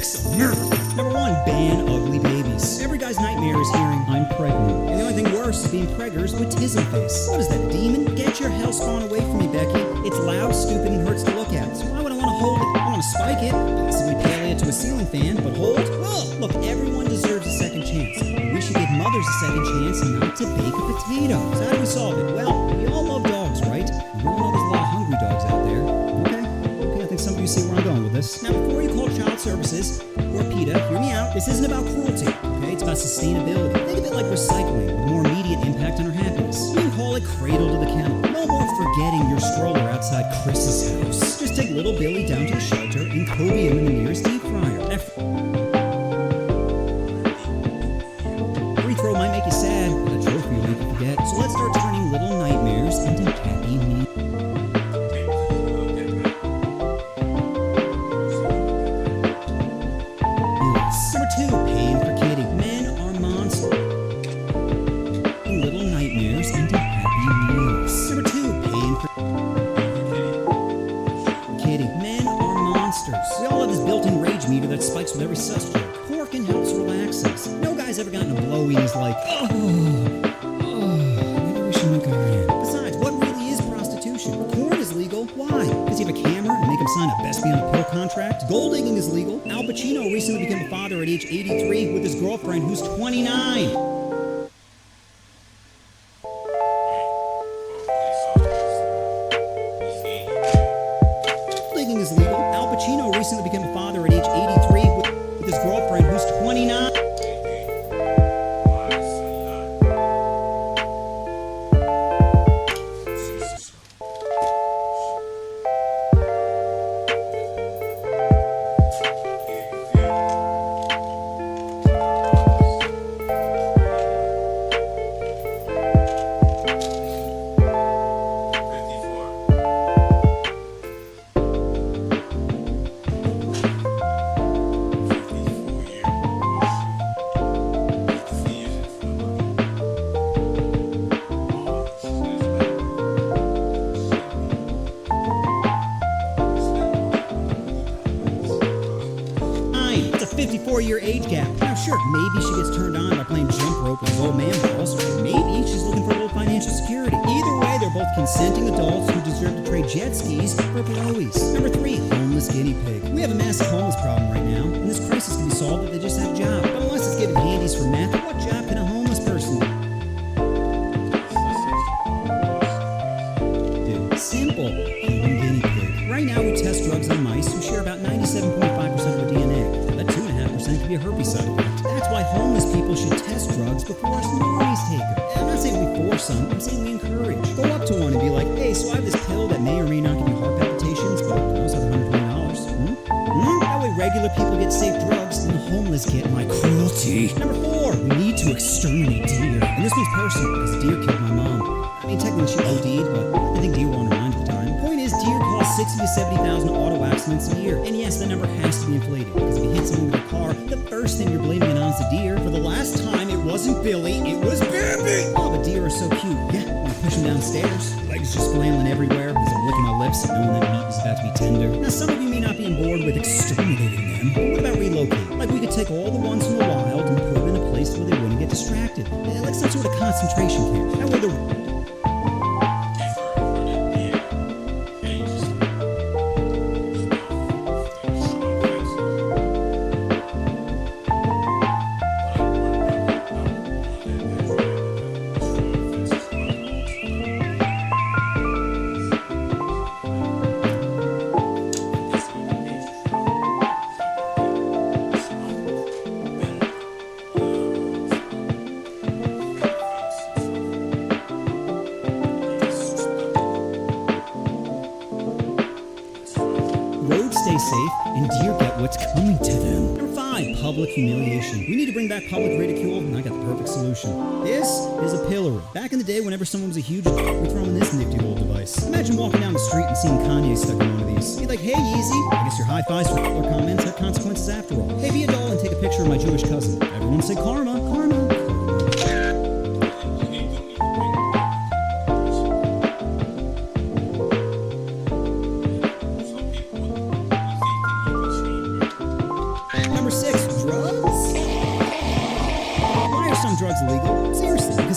Fix America. Number 1, ban ugly babies. Every guy's nightmare is hearing, I'm pregnant. And the only thing worse is being preggers with tism face. What is that, demon? Get your hell spawn away from me, Becky. It's loud, stupid, and hurts to look at. So why would I want to hold it? I want to spike it, possibly paley it to a ceiling fan, but hold? Ugh. Look, everyone deserves a second chance. And we should give mothers a second chance not to bake a potato. So how do we solve it? Well, we all love dogs, right? And we all know there's a lot of hungry dogs out there. Okay, I think some of you see where I'm going with this. Now, before you call child services or PETA, hear me out. This isn't about cruelty, okay? It's about sustainability. Think of it like recycling with a more immediate impact on our happiness. You can call it cradle to the kennel. No more forgetting your stroller outside Chris's house. Just take little Billy down to the shelter and Kobe him in the nearest deep fryer. Free throw might make you sad, but a trophy will make you forget. So let's start turning little nightmares into happy meals. Number 2, paying for kidding. Men are monsters. Little nightmares into happy meals. Number 2, paying for kidding. Men are monsters. We all have this built-in rage meter that spikes with every sus joke. Pork helps relax us. No guy's ever gotten a blowy and he's like, maybe we should make our hand. Besides, what really is prostitution? Porn is legal. Why? Because you have a camera and make him sign a best be on a pill contract? Gold digging is legal. Al Pacino recently became a father at age 83 with his girlfriend who's 29. Digging is legal. Al Pacino recently became a father at age 83 with his girlfriend who's 29. It's a 54-year age gap. Now, sure, maybe she gets turned on by playing jump rope with old man balls, or maybe she's looking for a little financial security. Either way, they're both consenting adults who deserve to trade jet skis for blowies. Number 3, homeless guinea pig. We have a massive homeless problem right now, and this crisis can be solved if they just have a job. But unless it's giving handies for meth, what job can a homeless person do? Simple. Human guinea pig. Right now, we test drugs on mice who share about 97.5% of their DNA. That 2.5% could be a herpes side effect. That's why homeless people should test drugs before us normies take them. I'm not saying we force them, I'm saying we encourage. Go up to one and be like, hey, so I have this pill that may or may not give you heart palpitations, but I also have $120. That way regular people get safe drugs and the homeless get my cruelty. Number 4, we need to exterminate deer. And this one's personal because deer killed my mom. I mean, technically she OD'd, but I think deer were on her mind at the time. Point is, deer cause 60 to 70,000 auto accidents a year. And yes, that number has to be inflated, because if you hit someone with a car, the first thing you're blaming it on is the deer. For the last time, it wasn't Billy, it was Bambi! Oh, but deer are so cute. Yeah, when I push them downstairs, legs just flailing everywhere as I'm licking my lips, knowing that meat is about to be tender. Now, some of you may not be on board with exterminating them, but what about relocating? Like, we could take all the ones from the wild and put them in a place where they wouldn't get distracted. Like some sort of concentration camp. That way the roads stay safe, and deer get what's coming to them. Number 5, public humiliation. We need to bring back public ridicule, and I got the perfect solution. This is a pillory. Back in the day, whenever someone was a huge we throw in this nifty little device. Imagine walking down the street and seeing Kanye stuck in one of these. Be like, hey, Yeezy, I guess your high fives for or comments have consequences after all. Hey, be a doll and take a picture of my Jewish cousin. Everyone say karma, karma.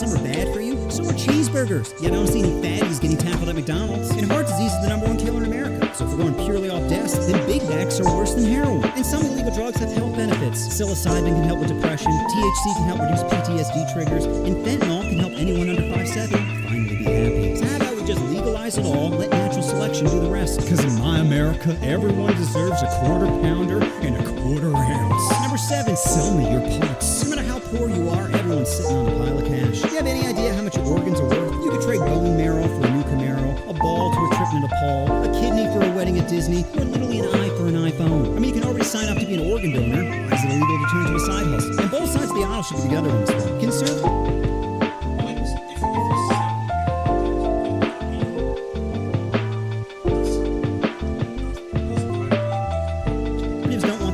some are bad for you, so are cheeseburgers. Yet I don't see any fatties getting tackled at McDonald's. And heart disease is the #1 killer in America. So if we're going purely off deaths, then Big Macs are worse than heroin. And some illegal drugs have health benefits. Psilocybin can help with depression, THC can help reduce PTSD triggers, and fentanyl can help anyone under 5'7" finally be happy. So how about we just legalize it all, let natural selection do the rest? Because in my America, everyone deserves a quarter pounder and a quarter ounce. Number 7, sell me your parts. No matter how poor you are, everyone's sitting on a pile of cash. Do you have any idea how much your organs are worth? You could trade bone marrow for a new Camaro, a ball to a trip to Nepal, a kidney for a wedding at Disney, or literally an eye for an iPhone. I mean, you can already sign up to be an organ donor. Why is it illegal to turn to a side hustle? And both sides of the aisle should be together on this one. Conservative.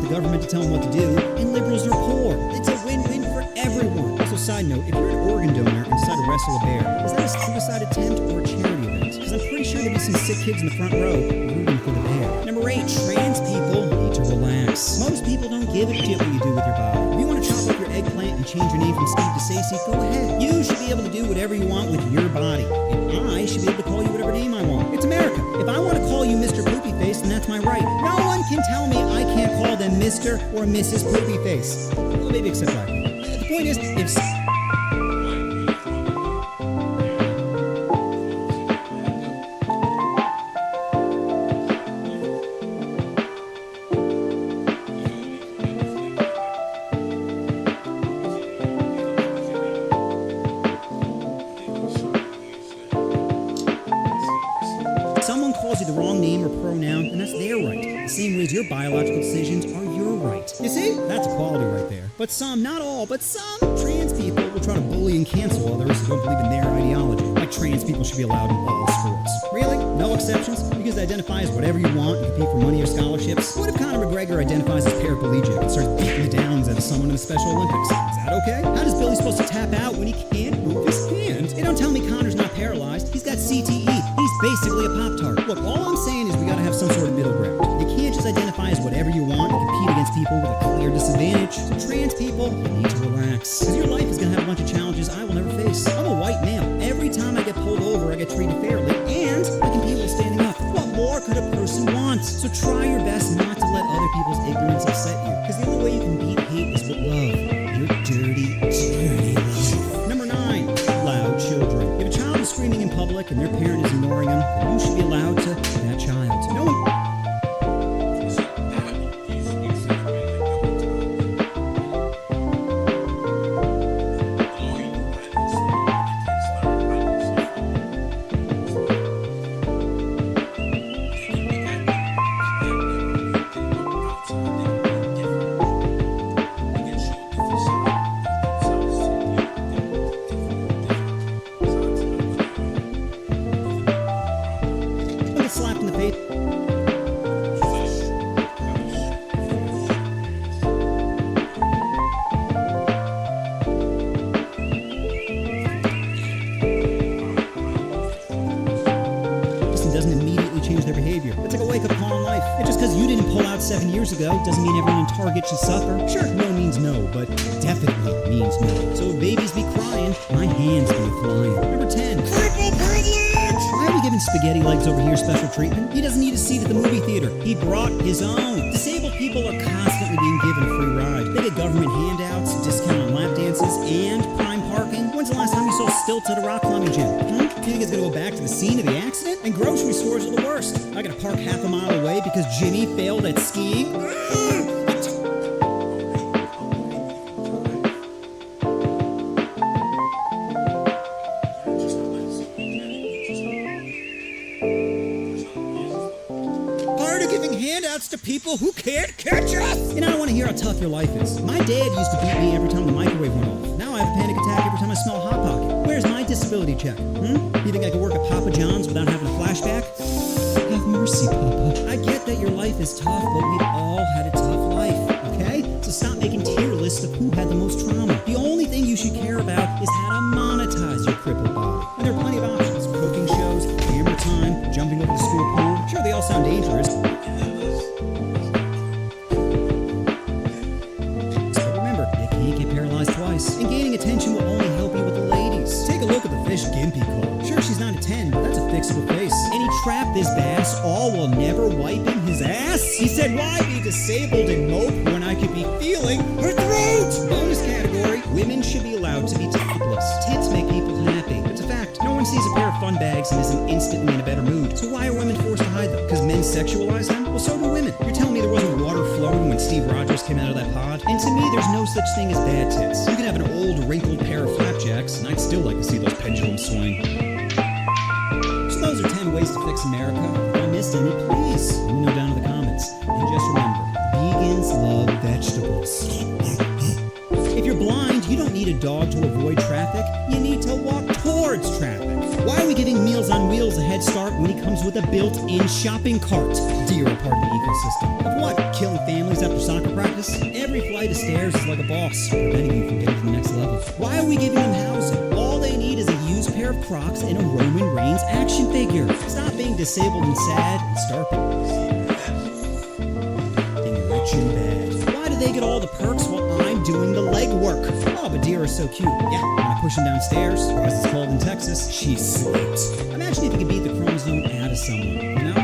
Government to tell them what to do, and liberals are poor. It's a win-win for everyone. Also, side note, if you're an organ donor and decide to wrestle a bear, is that a suicide attempt or a charity event? Because I'm pretty sure there'll be some sick kids in the front row rooting for the bear. Number 8, trans people need to relax. Most people don't give a shit what you do with your body. If you want to chop up your eggplant and change your name from Steve to Stacey, go ahead. You should be able to do whatever you want with your body, and I should be able to call you whatever name I want. It's America. If I want to call you Mr. Poopy Face, then that's my right. No one can tell me I can't call them Mr. or Mrs. Poopy Face. Well, maybe except I. The point is, if... someone calls you the wrong name or pronoun, and that's their right. The same way as your biological decisions are your right. You see? That's equality right there. But some, not all, but some trans people will try to bully and cancel others who don't believe in their ideology. Like trans people should be allowed in all sports. Really? No exceptions? You can identify as whatever you want and compete for money or scholarships? What if Conor McGregor identifies as paraplegic and starts beating the downs out of someone in the Special Olympics? Is that okay? How does Billy supposed to tap out when he can't move his hand? Hey, don't tell me Conor's not paralyzed. He's got CTE. He's basically a Pop-Tart. Look, all I'm saying is we gotta have some sort of middle ground. You can't just identify as whatever you want and compete against people with a clear disadvantage. So trans people, you need to relax. Because your life is gonna have a bunch of challenges I will never face. I'm a white male. Every time I get pulled over, I get treated fairly, and I can people standing up. What more could a person want? So try your best not to let other people's ignorance upset you. Because the only way you can beat hate is with love. Your dirty, dirty love. Number 9, loud children. If a child is screaming in public and their parent is ignoring them, then you should be allowed to that child. No one... slapped in the face. Doesn't immediately change their behavior. It's like a wake-up call in life. And just because you didn't pull out 7 years ago doesn't mean everyone in Target should suffer. Sure, no means no, but definitely means no. So if babies be crying, my hands be flying. Number 10. Triple privilege! Why are we giving spaghetti legs over here special treatment? He doesn't need a seat at the movie theater. He brought his own. Disabled people are constantly being given a free ride. They get government handouts, discount on lap dances, and prime parking. When's the last time you saw stilts at a rock climbing gym? You think it's gonna go back to the scene of the accident? And grocery stores are the worst. I gotta park half a mile away because Jimmy failed at skiing? Tired of giving handouts to people who can't catch us? And I don't want to hear how tough your life is. My dad used to beat me every time the microwave went off. Now I have a panic attack every time I smell Hot Pocket. Where's my disability check? You think I could work at Papa John's without having a flashback? Have mercy, Papa. I get that your life is tough, but we've all had a tough life, okay? So stop making tier lists of who had the most trauma. The only thing you should care about is how to monetize your crippled body. And there are plenty of options. Cooking shows, camera time, jumping over the school pool. Sure, they all sound dangerous. But remember, you can't get paralyzed twice. And gaining attention will only help you with the ladies. her wiping his ass? He said, why be disabled and mope when I could be feeling her throat? Bonus category, women should be allowed to be topless. Tits make people happy. It's a fact. No one sees a pair of fun bags and isn't instantly in a better mood. So why are women forced to hide them? Because men sexualize them? Well, so do women. You're telling me there wasn't water flowing when Steve Rogers came out of that pod? And to me, there's no such thing as bad tits. You can have an old, wrinkled pair of flapjacks, and I'd still like to see those pendulums swing. So those are 10 ways to fix America. If I missed any, please let me know down in the comments. And just remember, vegans love vegetables. If you're blind, you don't need a dog to avoid traffic. You need to walk towards traffic. Why are we giving Meals on Wheels a head start when he comes with a built-in shopping cart? Deer are part of the ecosystem. Of what? Killing families after soccer practice? Every flight of stairs is like a boss, preventing you from getting to the next level. Why are we giving them housing? All they need is a used pair of Crocs and a Roman Reigns action figure. Stop being disabled and sad and start being rich and bad. Why do they get all the perks while I'm doing the legwork? Oh, but deer are so cute. Yeah, when I push them downstairs, or as it's called in Texas, she's slept. Imagine if you could beat the chromosome out of someone. You know?